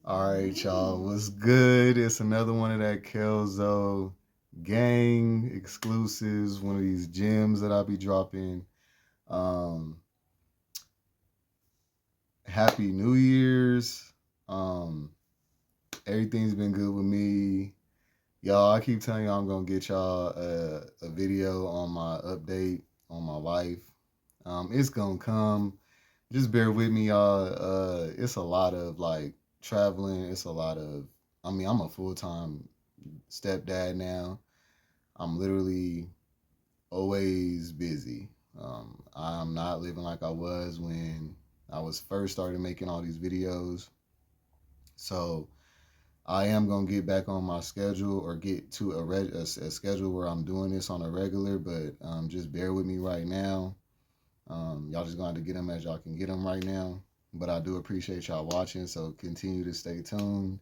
All right, y'all. What's good? It's another one of that Kelzo gang exclusives. One of these gems that I'll be dropping. Um, Happy New Year's. Um, Everything's been good with me. Y'all, I keep telling y'all I'm gonna get y'all a video on my update on my life. It's gonna come. Just bear with me, y'all. It's a lot of like traveling. It's a lot of. I'm a full time stepdad now. I'm literally always busy. I'm not living like I was when I was first started making all these videos. So I am gonna get back on my schedule or get to a schedule where I'm doing this on a regular. But just bear with me right now. Y'all just gonna have to get them as y'all can get them right now. But I do appreciate y'all watching, so continue to stay tuned.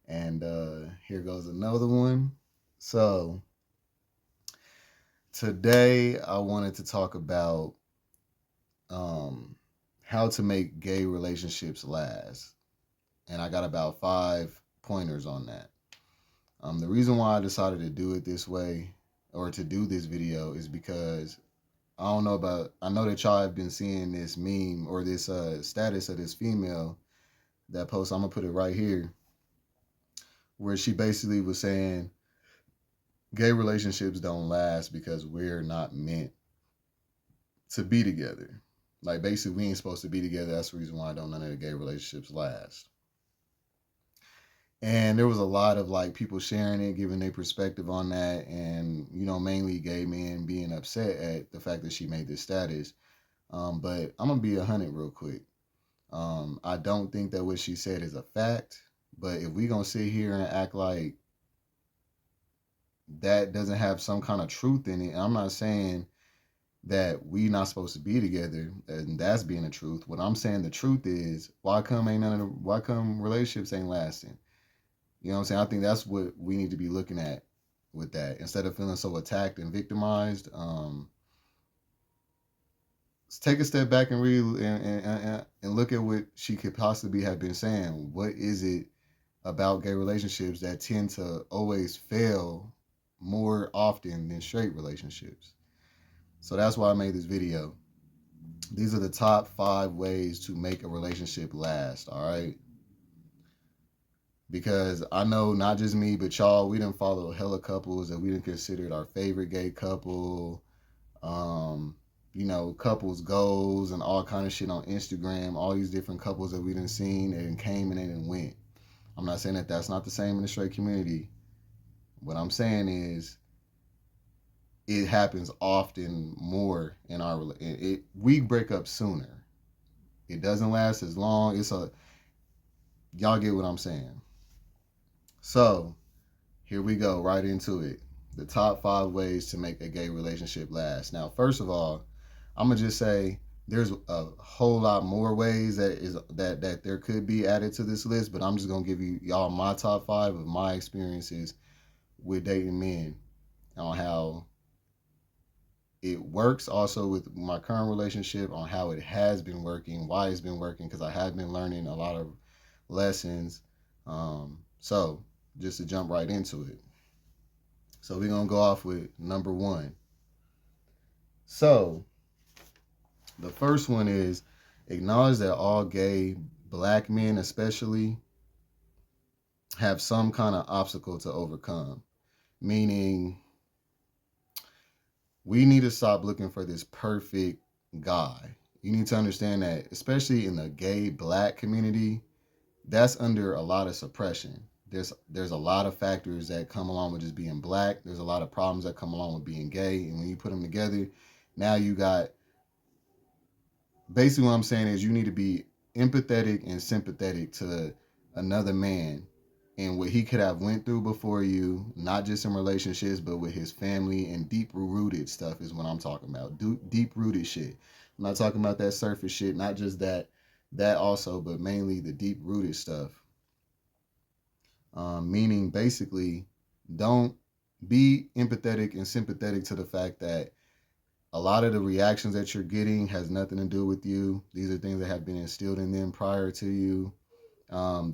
And here goes another one. So today I wanted to talk about um, how to make gay relationships last, and I got about 5 pointers on that. The reason why I decided to do it this way or to do this video is because I know that y'all have been seeing this meme or this status of this female that post. I'm gonna put it right here, where she basically was saying gay relationships don't last because we're not meant to be together. Like basically, we ain't supposed to be together. That's the reason why I don't none of the gay relationships last. And there was a lot of like people sharing it, giving their perspective on that, and mainly gay men being upset at the fact that she made this status. But I'm gonna be 100 real quick. I don't think that what she said is a fact. But if we gonna sit here and act like that doesn't have some kind of truth in it, I'm not saying that we not supposed to be together, and that's being the truth. What I'm saying the truth is, why come relationships ain't lasting? You know what I'm saying? I think that's what we need to be looking at with that. Instead of feeling so attacked and victimized, let's take a step back and read and look at what she could possibly have been saying. What is it about gay relationships that tend to always fail more often than straight relationships? So that's why I made this video. These are the top 5 ways to make a relationship last, all right? Because I know not just me, but y'all, we didn't follow hella couples that we didn't consider our favorite gay couple. Um, couples goals and all kind of shit on Instagram. All these different couples that we didn't seen and came and then went. I'm not saying that that's not the same in the straight community. What I'm saying is it happens often more in our we break up sooner. It doesn't last as long. Y'all get what I'm saying. So here we go, right into it. The top 5 ways to make a gay relationship last. Now, first of all, I'm gonna just say there's a whole lot more ways that there could be added to this list, but I'm just gonna give y'all my top 5 of my experiences with dating men on how it works. Also with my current relationship, on how it has been working, why it's been working, because I have been learning a lot of lessons. So just to jump right into it. So we're gonna go off with number 1. So the first one is acknowledge that all gay black men, especially, have some kind of obstacle to overcome. Meaning, we need to stop looking for this perfect guy. You need to understand that, especially in the gay black community, that's under a lot of suppression. There's a lot of factors that come along with just being black. There's a lot of problems that come along with being gay, and when you put them together, now you got basically what I'm saying is you need to be empathetic and sympathetic to another man and what he could have went through before you, not just in relationships, but with his family, and deep rooted stuff is what I'm talking about. Deep rooted shit. I'm not talking about that surface shit, not just that also, but mainly the deep rooted stuff. Meaning basically, don't be empathetic and sympathetic to the fact that a lot of the reactions that you're getting has nothing to do with you. These are things that have been instilled in them prior to you.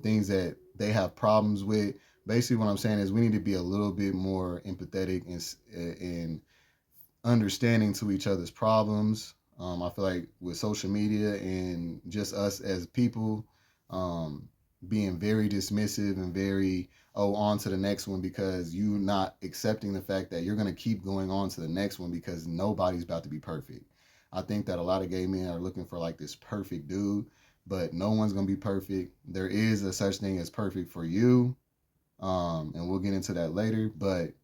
things that they have problems with. Basically, what I'm saying is we need to be a little bit more empathetic and understanding to each other's problems. I feel like with social media and just us as people, um, being very dismissive and very, oh, on to the next one, because you not accepting the fact that you're going to keep going on to the next one because nobody's about to be perfect. I think that a lot of gay men are looking for like this perfect dude, but no one's going to be perfect. There is a such thing as perfect for you, and we'll get into that later. But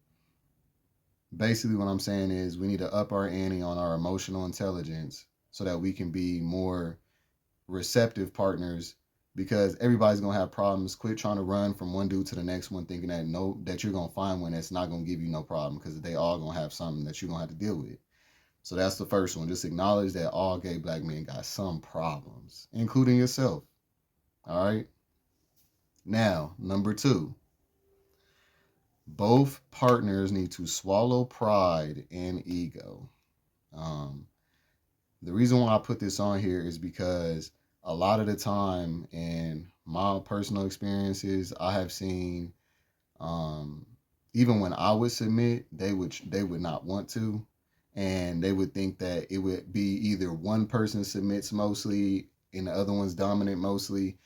basically, what I'm saying is we need to up our ante on our emotional intelligence so that we can be more receptive partners, because everybody's gonna have problems. Quit trying to run from one dude to the next one thinking that no, that you're gonna find one that's not gonna give you no problem, because they all gonna have something that you're gonna have to deal with. So that's the first one. Just acknowledge that all gay black men got some problems, including yourself. All right. Now, number two, both partners need to swallow pride and ego. Um, the reason why I put this on here is because a lot of the time in my personal experiences, I have seen, um, even when I would submit, they would not want to, and they would think that it would be either one person submits mostly and the other one's dominant mostly.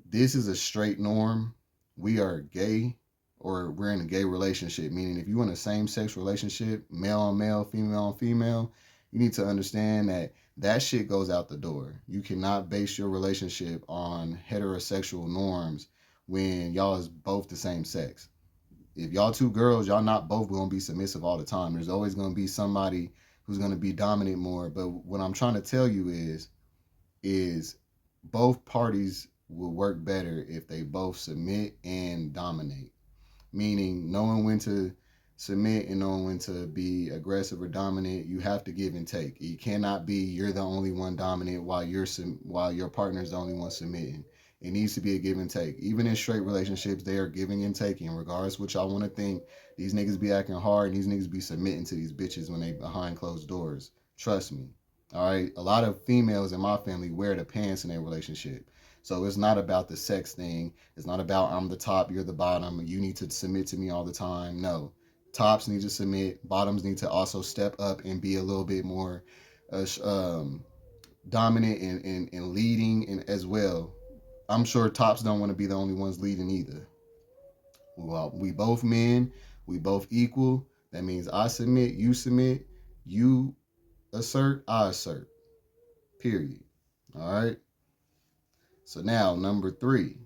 This is a straight norm. We are gay, or we're in a gay relationship, meaning if you're in a same sex relationship, male on male, female on female, you need to understand that that shit goes out the door. You cannot base your relationship on heterosexual norms when y'all is both the same sex. If y'all two girls, y'all not both gonna be submissive all the time. There's always gonna be somebody who's gonna be dominant more. But what I'm trying to tell you is both parties will work better if they both submit and dominate. Meaning knowing when to submit and knowing when to be aggressive or dominant. You have to give and take. It cannot be you're the only one dominant while your partner is the only one submitting. It needs to be a give and take. Even in straight relationships, they are giving and taking. Regardless what y'all want to think, these niggas be acting hard and these niggas be submitting to these bitches when they behind closed doors. Trust me. All right. A lot of females in my family wear the pants in their relationship. So it's not about the sex thing. It's not about I'm the top, you're the bottom, you need to submit to me all the time. No. Tops need to submit. Bottoms need to also step up and be a little bit more uh, dominant and leading and as well. I'm sure tops don't want to be the only ones leading either. Well, we both men, we both equal. That means I submit, you assert, I assert. Period. All right. So now number three,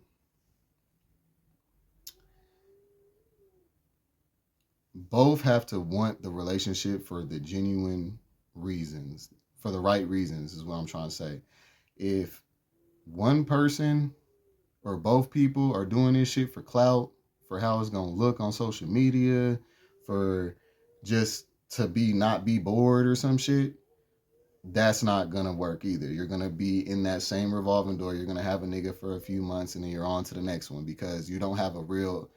both have to want the relationship for the genuine reasons, for the right reasons, is what I'm trying to say. If one person or both people are doing this shit for clout, for how it's gonna look on social media, for just to be not be bored or some shit, that's not gonna work either. You're gonna be in that same revolving door. You're gonna have a nigga for a few months and then you're on to the next one because you don't have a real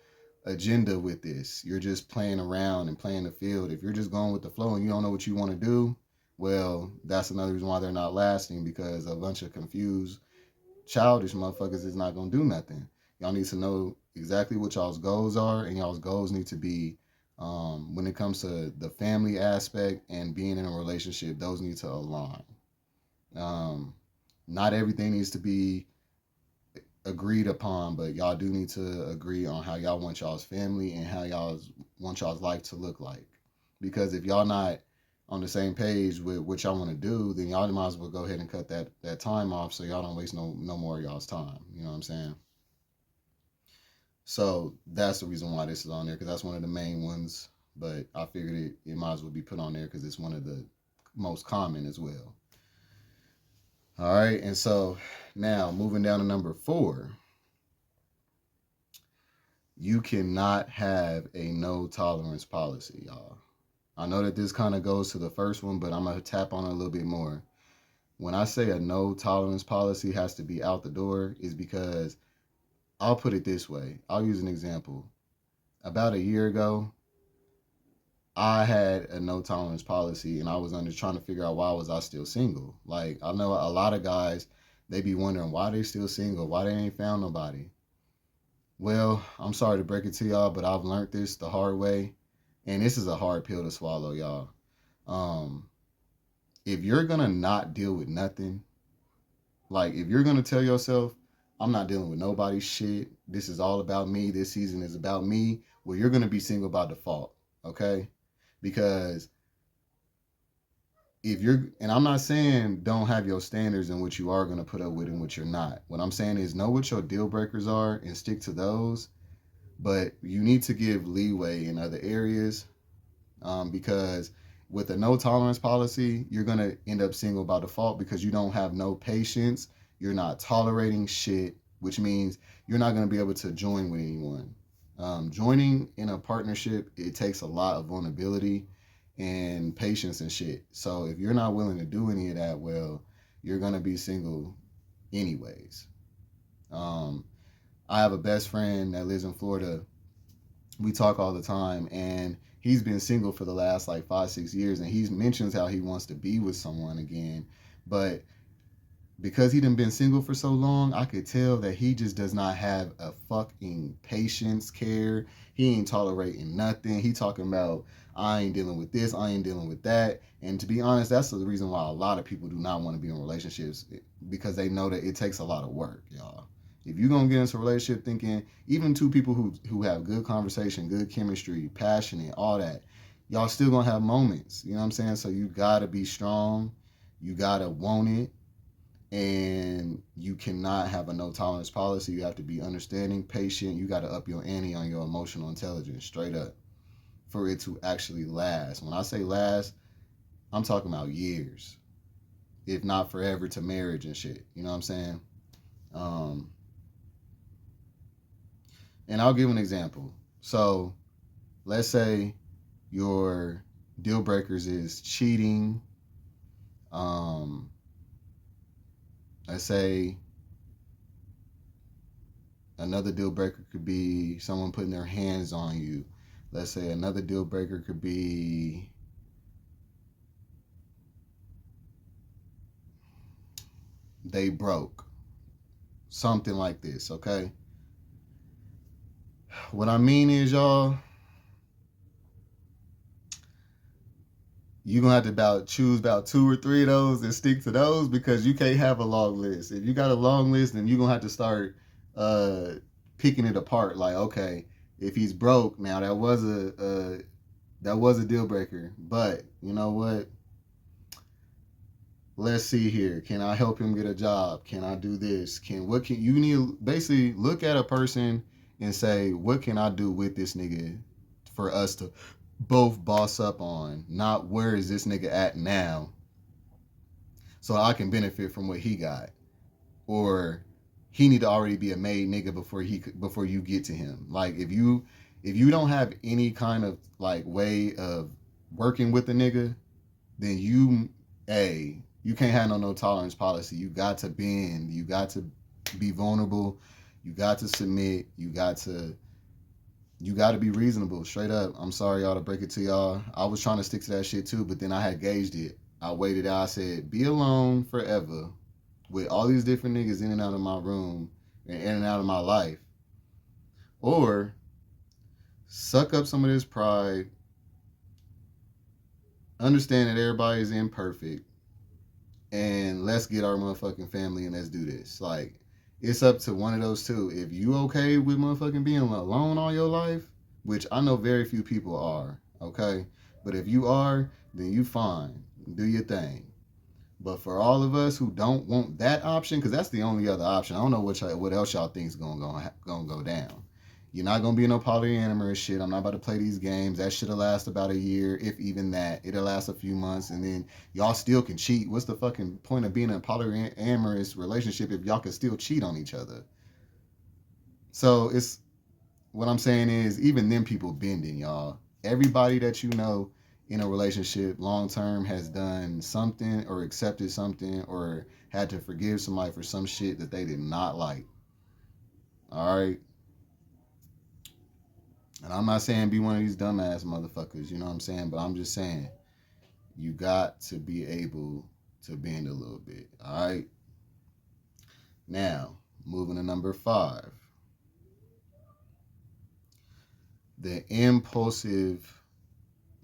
agenda with this. You're just playing around and playing the field. If you're just going with the flow and you don't know what you want to do, well, that's another reason why they're not lasting, because a bunch of confused, childish motherfuckers is not gonna do nothing. Y'all need to know exactly what y'all's goals are, and y'all's goals need to be, when it comes to the family aspect and being in a relationship, those need to align. Um, Not everything needs to be agreed upon, but y'all do need to agree on how y'all want y'all's family and how y'all want y'all's life to look like. Because if y'all not on the same page with what y'all want to do, then y'all might as well go ahead and cut that time off so y'all don't waste no more of y'all's time. You know what I'm saying? So that's the reason why this is on there, because that's one of the main ones. But I figured it might as well be put on there because it's one of the most common as well. All right, and so now moving down to number four, you cannot have a no tolerance policy, y'all. I know that this kind of goes to the first one, but I'm going to tap on it a little bit more. When I say a no tolerance policy has to be out the door, is because I'll put it this way. I'll use an example. About a year ago, I had a no tolerance policy and I was under trying to figure out why was I still single. Like, I know a lot of guys, They be wondering why they still single, why they ain't found nobody. Well, I'm sorry to break it to y'all, but I've learned this the hard way, and this is a hard pill to swallow, y'all. Um, if you're gonna not deal with nothing, like if you're gonna tell yourself, I'm not dealing with nobody's shit, this is all about me, this season is about me, well, you're gonna be single by default, okay? Because if you're, and I'm not saying don't have your standards and what you are gonna put up with and what you're not. What I'm saying is know what your deal breakers are and stick to those, but you need to give leeway in other areas, because with a no tolerance policy, you're gonna end up single by default because you don't have no patience. You're not tolerating shit, which means you're not gonna be able to join with anyone. Joining in a partnership, it takes a lot of vulnerability and patience and shit. So if you're not willing to do any of that, well, you're gonna be single anyways. Um, I have a best friend that lives in Florida. We talk all the time, and he's been single for the last like 5 6 years, and he mentions how he wants to be with someone again, but because he done been single for so long, I could tell that he just does not have a fucking patience, care. He ain't tolerating nothing. He talking about, I ain't dealing with this, I ain't dealing with that. And to be honest, that's the reason why a lot of people do not want to be in relationships, because they know that it takes a lot of work, y'all. If you're gonna get into a relationship thinking, even two people who have good conversation, good chemistry, passionate, all that, y'all still gonna have moments. You know what I'm saying? So you gotta be strong. You gotta want it, and you cannot have a no tolerance policy. You have to be understanding, patient. You got to up your ante on your emotional intelligence, straight up, for it to actually last. When I say last, I'm talking about years, if not forever, to marriage and shit. You know what I'm saying? Um, and I'll give an example. So let's say your deal breakers is cheating. Um, let's say another deal breaker could be someone putting their hands on you. Let's say another deal breaker could be they broke. Something like this, okay? What I mean is, y'all, you're gonna have to choose about 2 or 3 of those and stick to those, because you can't have a long list. If you got a long list, then you're gonna have to start uh picking it apart. Like, okay, if he's broke, now that was a deal breaker. But you know what? Let's see here. Can I help him get a job? Can I do this? Can you need basically look at a person and say, what can I do with this nigga for us to both boss up on? Not where is this nigga at now so I can benefit from what he got, or he need to already be a made nigga before you get to him. Like if you don't have any kind of like way of working with the nigga, then you can't have no tolerance policy. You got to bend. You got to be vulnerable. You got to submit. You got to be reasonable. Straight up. I'm sorry, y'all, to break it to y'all. I was trying to stick to that shit too, but then I had gauged it. I waited out. I said, be alone forever with all these different niggas in and out of my room and in and out of my life, or suck up some of this pride, understand that everybody is imperfect, and let's get our motherfucking family and let's do this. Like, it's up to one of those two. If you okay with motherfucking being alone all your life, which I know very few people are, okay? But if you are, then you fine. Do your thing. But for all of us who don't want that option, because that's the only other option. I don't know what else y'all think is gonna go down. You're not gonna be no polyamorous shit. I'm not about to play these games. That shit'll last about a year, if even that. It'll last a few months, and then y'all still can cheat. What's the fucking point of being in a polyamorous relationship if y'all can still cheat on each other? So it's what I'm saying is, even them people bending, y'all. Everybody that you know in a relationship long term has done something or accepted something or had to forgive somebody for some shit that they did not like. All right. And I'm not saying be one of these dumbass motherfuckers, you know what I'm saying? But I'm just saying, you got to be able to bend a little bit. All right. Now, moving to number 5, the impulsive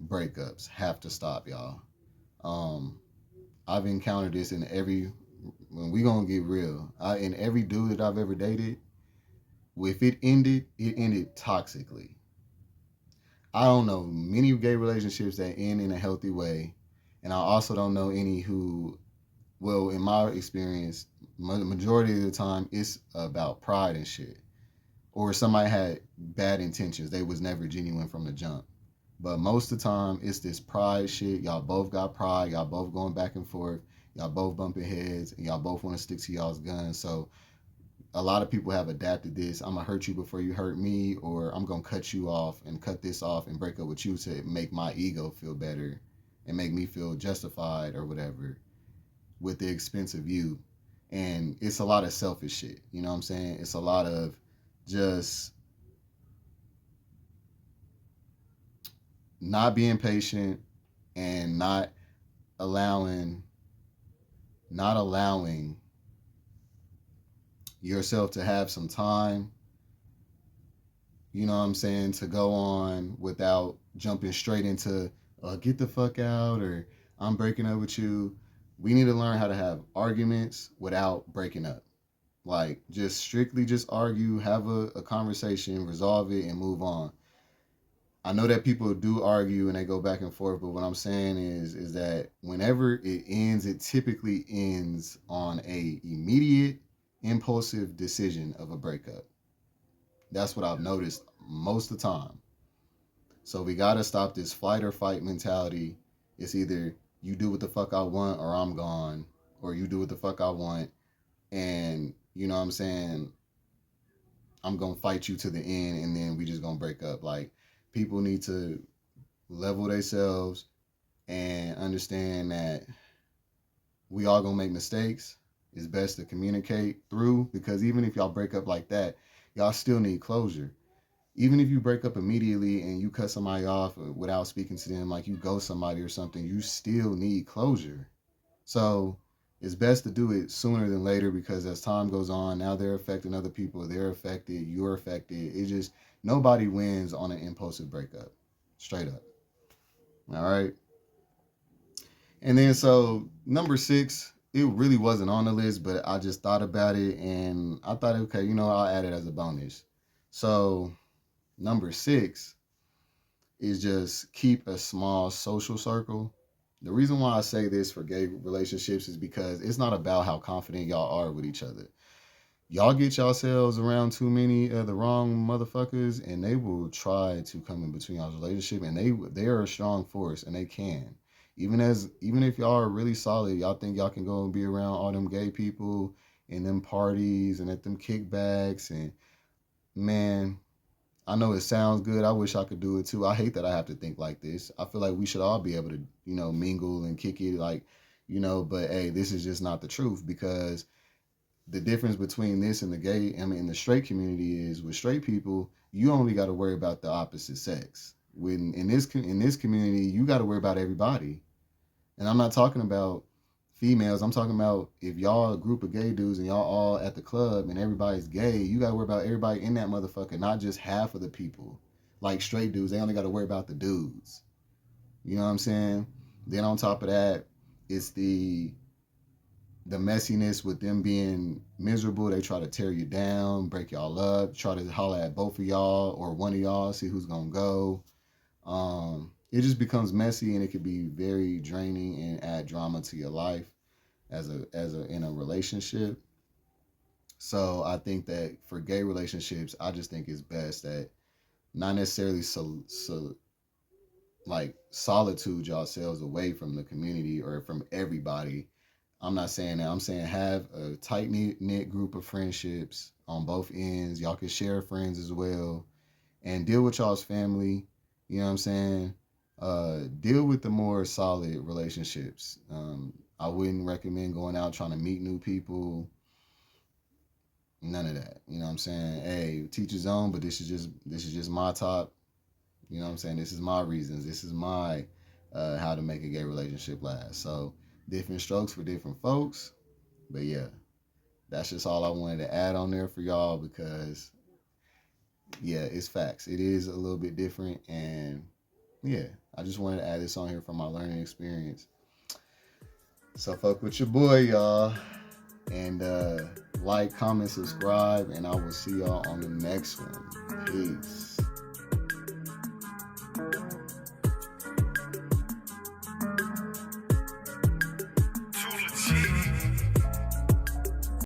breakups have to stop, y'all. Um, I've encountered this in every, when we gonna get real, in every dude that I've ever dated, if it ended toxically. I don't know many gay relationships that end in a healthy way, and I also don't know any who, well, in my experience, majority of the time, it's about pride and shit, or somebody had bad intentions. They was never genuine from the jump. But most of the time, it's this pride shit. Y'all both got pride. Y'all both going back and forth. Y'all both bumping heads, and y'all both want to stick to y'all's guns. So a lot of people have adapted this. I'm gonna hurt you before you hurt me, or I'm gonna cut you off and cut this off and break up with you to make my ego feel better and make me feel justified or whatever with the expense of you. And it's a lot of selfish shit. You know what I'm saying? It's a lot of just not being patient and allowing not allowing yourself to have some time, you know what I'm saying, to go on without jumping straight into get the fuck out or I'm breaking up with you. We need to learn how to have arguments without breaking up. Like just strictly just argue, have a conversation, resolve it, and move on. I know that people do argue and they go back and forth, but what I'm saying is that whenever it ends, it typically ends on a immediate impulsive decision of a breakup. That's what I've noticed most of the time. So we gotta stop this flight or fight mentality. It's either you do what the fuck I want or I'm gone, or you do what the fuck I want, and you know what I'm saying, I'm gonna fight you to the end, and then we just gonna break up. Like people need to level themselves and understand that we all gonna make mistakes. It's best to communicate through because even if y'all break up like that, y'all still need closure. Even if you break up immediately and you cut somebody off without speaking to them, like you ghost somebody or something, you still need closure. So it's best to do it sooner than later because as time goes on, now they're affecting other people, they're affected, you're affected. It just nobody wins on an impulsive breakup. Straight up. All right. And then so number 6, it really wasn't on the list, but I just thought about it and I thought, okay, I'll add it as a bonus. So number 6 is just keep a small social circle. The reason why I say this for gay relationships is because it's not about how confident y'all are with each other. Y'all get yourselves around too many of the wrong motherfuckers, and they will try to come in between y'all's relationship, and they are a strong force, and they can. Even if y'all are really solid, y'all think y'all can go and be around all them gay people and them parties and at them kickbacks, and man, I know it sounds good. I wish I could do it too. I hate that I have to think like this. I feel like we should all be able to, mingle and kick it like, but hey, this is just not the truth because the difference between this and the straight community is with straight people, you only got to worry about the opposite sex. When in this community, you got to worry about everybody. And I'm not talking about females. I'm talking about if y'all a group of gay dudes and y'all all at the club and everybody's gay, you gotta worry about everybody in that motherfucker, not just half of the people. Like straight dudes, they only gotta worry about the dudes. You know what I'm saying? Then on top of that, it's the messiness with them being miserable. They try to tear you down, break y'all up, try to holler at both of y'all or one of y'all, see who's gonna go. It just becomes messy and it could be very draining and add drama to your life as a in a relationship. So I think that for gay relationships, I just think it's best that not necessarily like solitude yourselves away from the community or from everybody. I'm not saying that. I'm saying have a tight knit group of friendships on both ends. Y'all can share friends as well and deal with y'all's family. You know what I'm saying? Deal with the more solid relationships. I wouldn't recommend going out trying to meet new people. None of that. You know what I'm saying? Hey, teach his own, but this is just my top. You know what I'm saying? This is my reasons. This is my how to make a gay relationship last. So different strokes for different folks. But yeah, that's just all I wanted to add on there for y'all because yeah, it's facts. It is a little bit different, and yeah, I just wanted to add this on here from my learning experience. So fuck with your boy, y'all, and like, comment, subscribe, and I will see y'all on the next one. Peace.